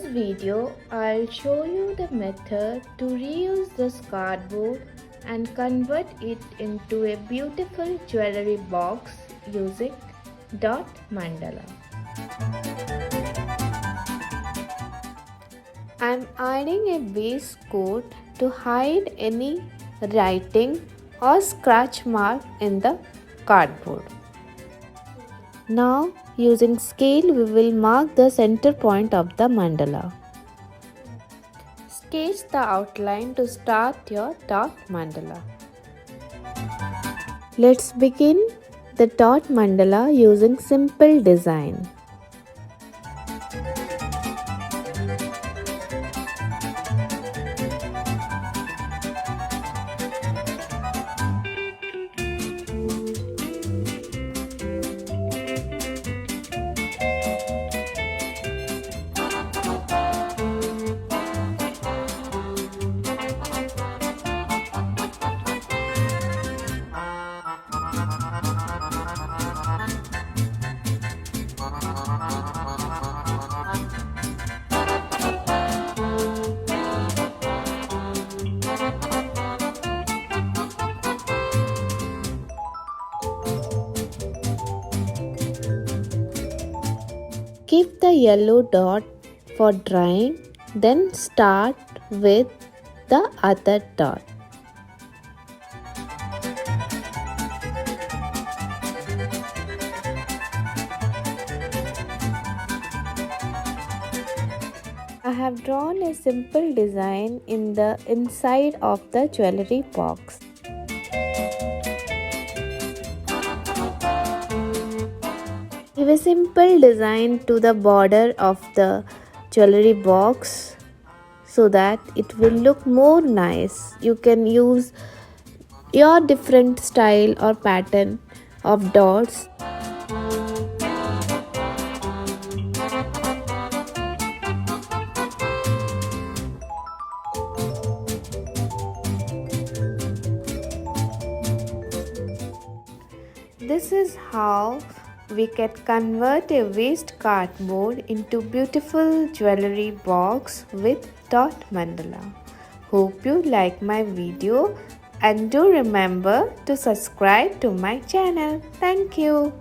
video, I'll show you the method to reuse this cardboard and convert it into a beautiful jewelry box using dot mandala. I'm adding a base coat to hide any writing or scratch mark in the cardboard. Now, using scale, we will mark the center point of the mandala. Sketch the outline to start your dot mandala. Let's begin the dot mandala using simple design. Keep the yellow dot for drying, then start with the other dot. I have drawn a simple design in the inside of the jewellery box. Give a simple design to the border of the jewellery box so that it will look more nice. You can use your different style or pattern of dots. This is how we can convert a waste cardboard into beautiful jewellery box with dot mandala. Hope you like my video and do remember to subscribe to my channel. Thank you.